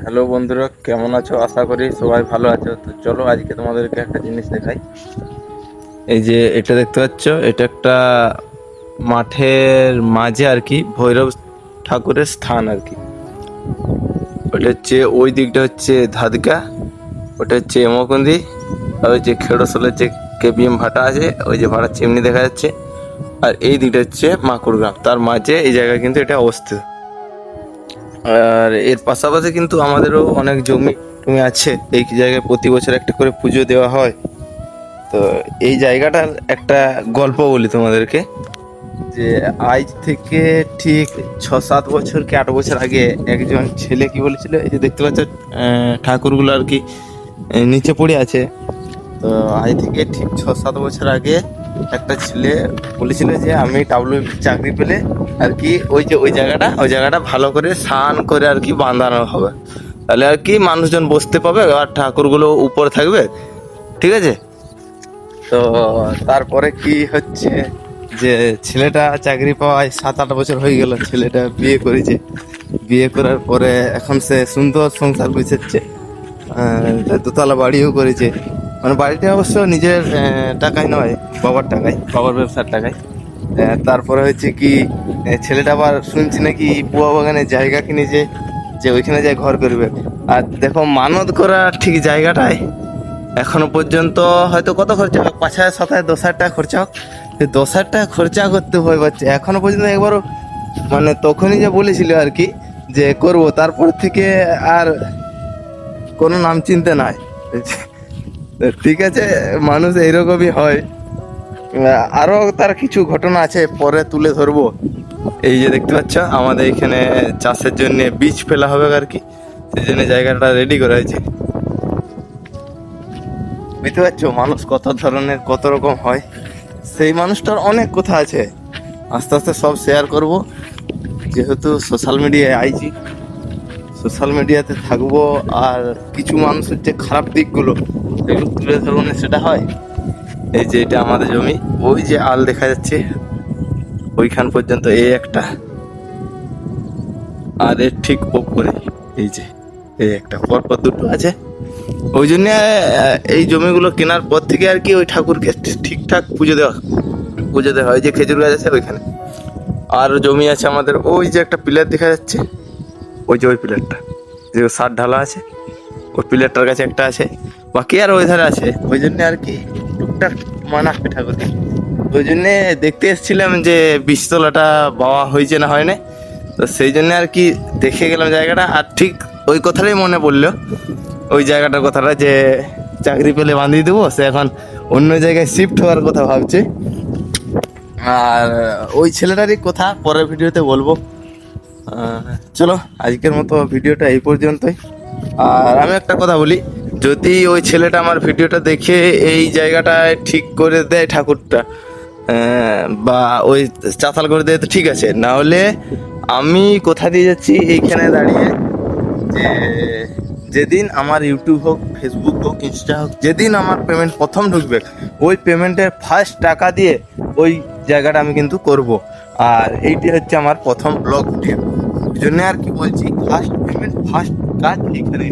Hello বন্ধুরা, কেমন আছো? আশা করি সবাই ভালো আছো। তো চলো আজকে তোমাদেরকে একটা জিনিস দেখাই। এই যে এটা দেখতে পাচ্ছ, এটা একটা মাঠের মাঝে আর কি ভৈরব ঠাকুরের স্থান আর কি। ওটা হচ্ছে ওই দিকটা হচ্ছে ধাদকা, ওটা হচ্ছে এমকুন্দি, আর ওই যে খেড়োসলের যে কেবিএম ভাটা আছে, ওই যে ভাটার চিমনি দেখা যাচ্ছে। আর এই দিকটা হচ্ছে মাকুড়গ্রাম, তার মাঝে এই জায়গায় কিন্তু এটা অবস্থিত। আর এর পাশাপাশি কিন্তু আমাদেরও অনেক জমি টমি আছে। এই জায়গায় প্রতি বছর একটা করে পুজো দেওয়া হয়। তো এই জায়গাটার একটা গল্প বলি তোমাদেরকে, যে আজ থেকে ঠিক 6-7 বছর কি 8 বছর আগে একজন ছেলে কি বলেছিল, এই যে দেখতে পাচ্ছ ঠাকুরগুলো আর কি নিচে পড়ে আছে। তো আজ থেকে ঠিক 6-7 বছর আগে একটা ছেলে বলেছিল যে আমি ডাব্লিউ চাকরি পেলে আর কি ওই জায়গাটা ভালো করে স্নান করে আর কি বাঁধানো হবে, তাহলে আর কি মানুষজন বসতে পাবে আর ঠাকুরগুলো উপরে থাকবে। ঠিক আছে। তো তারপরে কি হচ্ছে, যে ছেলেটা চাকরি পাওয়ায় 7-8 বছর হয়ে গেল, ছেলেটা বিয়ে করেছে। বিয়ে করার পরে এখন সে সুন্দর সংসার গুছাচ্ছে, দোতলা বাড়িও করেছে। মানে বাড়িটা অবশ্য নিজের টাকায় নয়, বাবার টাকায়, বাবার ব্যবসার টাকায়। তারপরে হচ্ছে কি, ছেলেটা আবার শুনছি নাকি পুয়া বাগানে জায়গা কিনেছে, যে ওইখানে যায় ঘর করবে। আর দেখো, মানত করা ঠিক জায়গাটায় এখনো পর্যন্ত হয়তো কত খরচা হোক, 5,000, 7,000, 10,000 টাকা খরচা হোক, 10,000 টাকা খরচা করতে ভয় পাচ্ছে এখনো পর্যন্ত একবারও। মানে তখনই যে বলেছিল আর কি যে করব, তারপর থেকে আর কোনো নাম চিনতে নাই। ঠিক আছে, মানুষ এইরকমই হয়। আরো তার কিছু ঘটনা আছে, পরে তুলে ধরবো। এই যে দেখতে পাচ্ছ, আমাদের এখানে চাষের জন্য বীজ ফেলা হবে আর কি, সেই জন্য জায়গাটা রেডি করা হয়েছে। বুঝতে পারছো, মানুষ কত ধরনের কত রকম হয়। সেই মানুষটার অনেক কথা আছে, আস্তে আস্তে সব শেয়ার করব। যেহেতু সোশ্যাল মিডিয়ায় আইছি, সোশ্যাল মিডিয়াতে থাকবো, আর কিছু মানুষের যে খারাপ দিকগুলো সেগুলো তুলে ধরবো না, সেটা হয়। এই যে এটা আমাদের জমি, ওই যে আল দেখা যাচ্ছে ওইখান পর্যন্ত, এই একটা, আর এর ঠিক ওপরে এই যে এই একটা, পরপর দুটো আছে। ওই জন্য এই জমিগুলো কেনার পর থেকে আর কি ওই ঠাকুরকে ঠিকঠাক পুজো দেওয়া হয়। যে খেজুর গাছ আছে ওইখানে। আর জমি আছে আমাদের, ওই যে একটা পিলার দেখা যাচ্ছে, ওই যে ওই পিলারটা যে সাত ঢালা আছে, ওই পিলারটার কাছে একটা আছে, বাকি আর ওই ধারে আছে। ওই জন্য আর কি টুকটাক মানা ঠাকুরকে। ওই জন্যে দেখতে এসেছিলাম যে বীজতলাটা বাওয়া হয়েছে না হয় না। তো সেই জন্য আর কি দেখে গেলাম জায়গাটা, আর ঠিক ওই কথাটাই মনে পড়লো, ওই জায়গাটার কথাটা, যে চাকরি পেলে বাঁধিয়ে দেবো, সে এখন অন্য জায়গায় শিফট হওয়ার কথা ভাবছে। আর ওই ছেলেটারই কথা পরের ভিডিওতে বলবো। চলো আজকের মতো ভিডিওটা এই পর্যন্তই। আর আমি একটা কথা বলি, যদি ওই ছেলেটা আমার ভিডিওটা দেখে এই জায়গাটায় ঠিক করে দেয় ঠাকুরটা, বা ওই চাতাল করে দেয়, তো ঠিক আছে। না হলে আমি কোথা দিয়ে যাচ্ছি এইখানে দাঁড়িয়ে, যে যেদিন আমার ইউটিউব হোক, ফেসবুক হোক, ইনস্টা হোক, যেদিন আমার পেমেন্ট প্রথম ঢুকবে, ওই পেমেন্টের ফার্স্ট টাকা দিয়ে ওই জায়গাটা আমি কিন্তু করব। আর এইটি হচ্ছে আমার প্রথম ব্লগ ভিডিও, ওই জন্য আর কি বলছি, ফার্স্ট পেমেন্ট ফার্স্ট কাজ এখানেই।